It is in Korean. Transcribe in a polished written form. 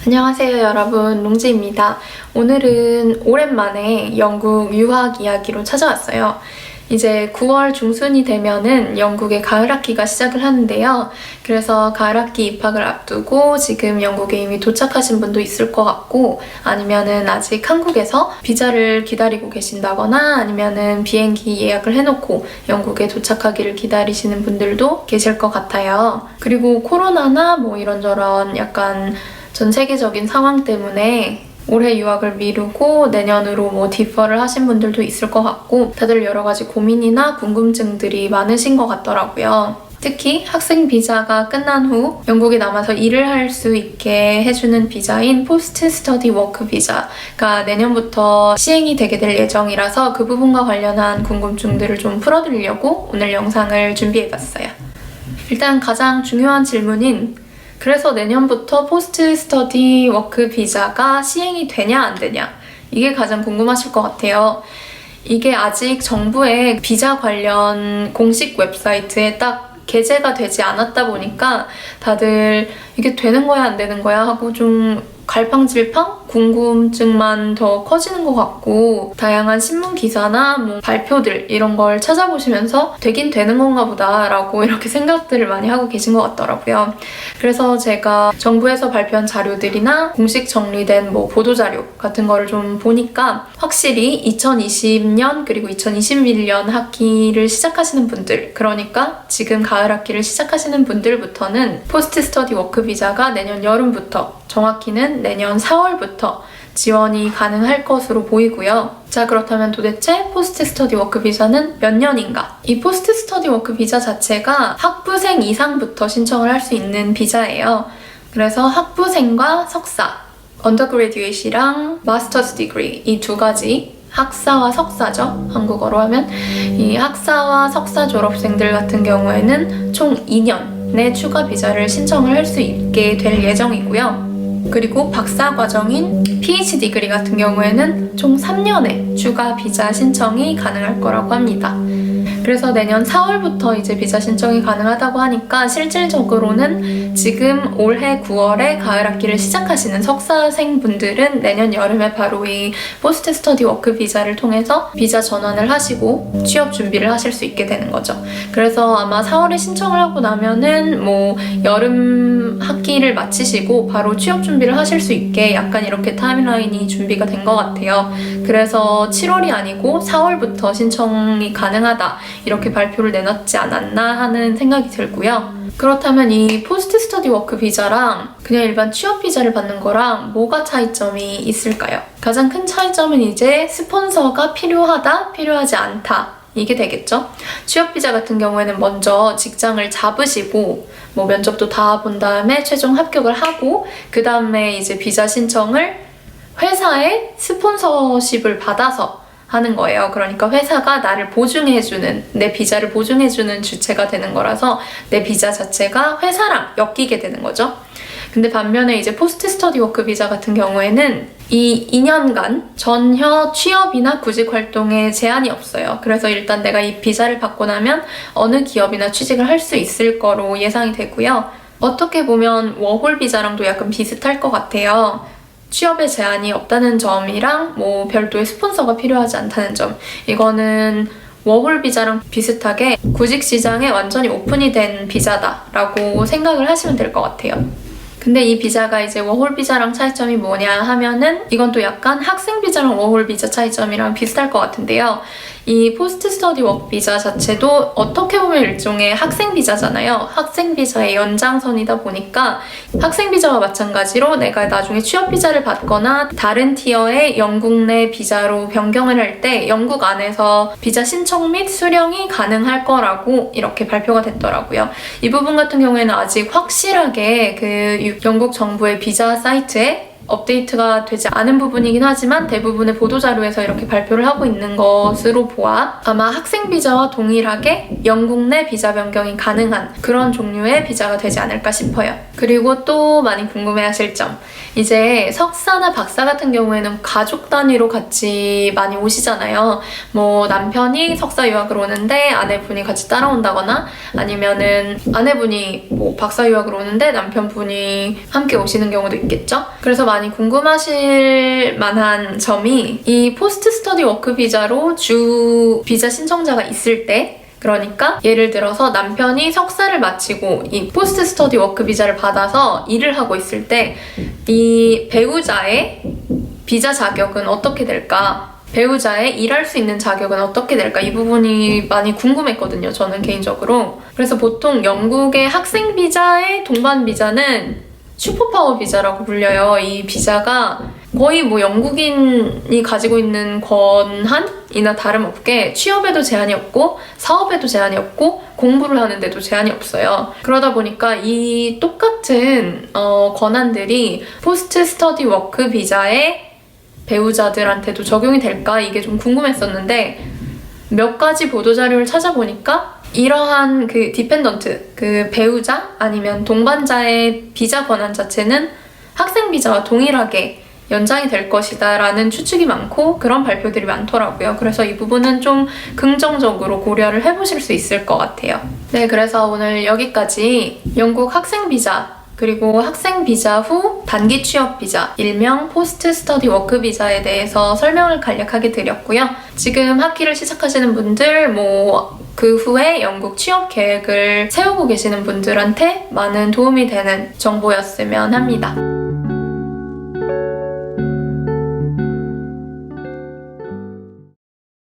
안녕하세요 여러분, 롱지입니다. 오늘은 오랜만에 영국 유학 이야기로 찾아왔어요. 이제 9월 중순이 되면은 영국의 가을학기가 시작을 하는데요. 그래서 가을학기 입학을 앞두고 지금 영국에 이미 도착하신 분도 있을 것 같고, 아니면은 아직 한국에서 비자를 기다리고 계신다거나 아니면은 비행기 예약을 해놓고 영국에 도착하기를 기다리시는 분들도 계실 것 같아요. 그리고 코로나나 뭐 이런저런 약간 전 세계적인 상황 때문에 올해 유학을 미루고 내년으로 뭐 디퍼를 하신 분들도 있을 것 같고, 다들 여러 가지 고민이나 궁금증들이 많으신 것 같더라고요. 특히 학생 비자가 끝난 후 영국에 남아서 일을 할 수 있게 해주는 비자인 포스트 스터디 워크 비자가 내년부터 시행이 되게 될 예정이라서 그 부분과 관련한 궁금증들을 좀 풀어드리려고 오늘 영상을 준비해봤어요. 일단 가장 중요한 질문인 그래서 내년부터 포스트 스터디 워크 비자가 시행이 되냐 안 되냐, 이게 가장 궁금하실 것 같아요. 이게 아직 정부의 비자 관련 공식 웹사이트에 딱 게재가 되지 않았다 보니까 다들 이게 되는 거야 안 되는 거야 하고 좀 갈팡질팡? 궁금증만 더 커지는 것 같고, 다양한 신문 기사나 뭐 발표들 이런 걸 찾아보시면서 되긴 되는 건가 보다 라고 이렇게 생각들을 많이 하고 계신 것 같더라고요. 그래서 제가 정부에서 발표한 자료들이나 공식 정리된 뭐 보도자료 같은 거를 좀 보니까 확실히 2020년 그리고 2021년 학기를 시작하시는 분들, 그러니까 지금 가을 학기를 시작하시는 분들부터는 포스트 스터디 워크 비자가 내년 여름부터, 정확히는 내년 4월부터 지원이 가능할 것으로 보이고요. 자, 그렇다면 도대체 포스트 스터디 워크 비자는 몇 년인가? 이 포스트 스터디 워크 비자 자체가 학부생 이상부터 신청을 할 수 있는 비자예요. 그래서 학부생과 석사, 언더그래듀에이트랑 마스터스 디그리, 이 두 가지, 학사와 석사죠, 한국어로 하면. 이 학사와 석사 졸업생들 같은 경우에는 총 2년의 추가 비자를 신청을 할 수 있게 될 예정이고요. 그리고 박사 과정인 PhD 디그리 같은 경우에는 총 3년의 추가 비자 신청이 가능할 거라고 합니다. 그래서 내년 4월부터 이제 비자 신청이 가능하다고 하니까 실질적으로는 지금 올해 9월에 가을 학기를 시작하시는 석사생 분들은 내년 여름에 바로 이 포스트 스터디 워크 비자를 통해서 비자 전환을 하시고 취업 준비를 하실 수 있게 되는 거죠. 그래서 아마 4월에 신청을 하고 나면은 뭐 여름 학기를 마치시고 바로 취업 준비를 하실 수 있게 약간 이렇게 타임라인이 준비가 된 것 같아요. 그래서 7월이 아니고 4월부터 신청이 가능하다, 이렇게 발표를 내놨지 않았나 하는 생각이 들고요. 그렇다면 이 포스트 스터디 워크 비자랑 그냥 일반 취업 비자를 받는 거랑 뭐가 차이점이 있을까요? 가장 큰 차이점은 이제 스폰서가 필요하다, 필요하지 않다, 이게 되겠죠? 취업 비자 같은 경우에는 먼저 직장을 잡으시고 뭐 면접도 다 본 다음에 최종 합격을 하고, 그 다음에 이제 비자 신청을 회사의 스폰서십을 받아서 하는 거예요. 그러니까 회사가 나를 보증해주는, 내 비자를 보증해주는 주체가 되는 거라서 내 비자 자체가 회사랑 엮이게 되는 거죠. 근데 반면에 이제 포스트 스터디 워크 비자 같은 경우에는 이 2년간 전혀 취업이나 구직 활동에 제한이 없어요. 그래서 일단 내가 이 비자를 받고 나면 어느 기업이나 취직을 할 수 있을 거로 예상이 되고요. 어떻게 보면 워홀 비자랑도 약간 비슷할 것 같아요. 취업에 제한이 없다는 점이랑 뭐 별도의 스폰서가 필요하지 않다는 점, 이거는 워홀 비자랑 비슷하게 구직 시장에 완전히 오픈이 된 비자다라고 생각을 하시면 될 것 같아요. 근데 이 비자가 이제 워홀 비자랑 차이점이 뭐냐 하면은, 이건 또 약간 학생 비자랑 워홀 비자 차이점이랑 비슷할 것 같은데요. 이 포스트 스터디 워크 비자 자체도 어떻게 보면 일종의 학생 비자잖아요. 학생 비자의 연장선이다 보니까 학생 비자와 마찬가지로 내가 나중에 취업 비자를 받거나 다른 티어의 영국 내 비자로 변경을 할 때 영국 안에서 비자 신청 및 수령이 가능할 거라고 이렇게 발표가 됐더라고요. 이 부분 같은 경우에는 아직 확실하게 그 영국 정부의 비자 사이트에 업데이트가 되지 않은 부분이긴 하지만 대부분의 보도자료에서 이렇게 발표를 하고 있는 것으로 보아 아마 학생 비자와 동일하게 영국 내 비자 변경이 가능한 그런 종류의 비자가 되지 않을까 싶어요. 그리고 또 많이 궁금해하실 점, 이제 석사나 박사 같은 경우에는 가족 단위로 같이 많이 오시잖아요. 뭐 남편이 석사 유학을 오는데 아내분이 같이 따라온다거나 아니면은 아내분이 뭐 박사 유학을 오는데 남편분이 함께 오시는 경우도 있겠죠. 그래서 많이 궁금하실 만한 점이 이 포스트 스터디 워크 비자로 주 비자 신청자가 있을 때, 그러니까 예를 들어서 남편이 석사를 마치고 이 포스트 스터디 워크 비자를 받아서 일을 하고 있을 때 이 배우자의 비자 자격은 어떻게 될까? 배우자의 일할 수 있는 자격은 어떻게 될까? 이 부분이 많이 궁금했거든요, 저는 개인적으로. 그래서 보통 영국의 학생 비자의 동반 비자는 슈퍼파워 비자라고 불려요. 이 비자가 거의 뭐 영국인이 가지고 있는 권한이나 다름없게 취업에도 제한이 없고 사업에도 제한이 없고 공부를 하는데도 제한이 없어요. 그러다 보니까 이 똑같은 권한들이 포스트 스터디 워크 비자의 배우자들한테도 적용이 될까? 이게 좀 궁금했었는데 몇 가지 보도자료를 찾아보니까 이러한 그 디펜던트, 그 배우자 아니면 동반자의 비자 권한 자체는 학생 비자와 동일하게 연장이 될 것이다 라는 추측이 많고 그런 발표들이 많더라고요. 그래서 이 부분은 좀 긍정적으로 고려를 해보실 수 있을 것 같아요. 네, 그래서 오늘 여기까지 영국 학생 비자 그리고 학생 비자 후 단기 취업 비자, 일명 포스트 스터디 워크 비자에 대해서 설명을 간략하게 드렸고요. 지금 학기를 시작하시는 분들, 그 후에 영국 취업 계획을 세우고 계시는 분들한테 많은 도움이 되는 정보였으면 합니다.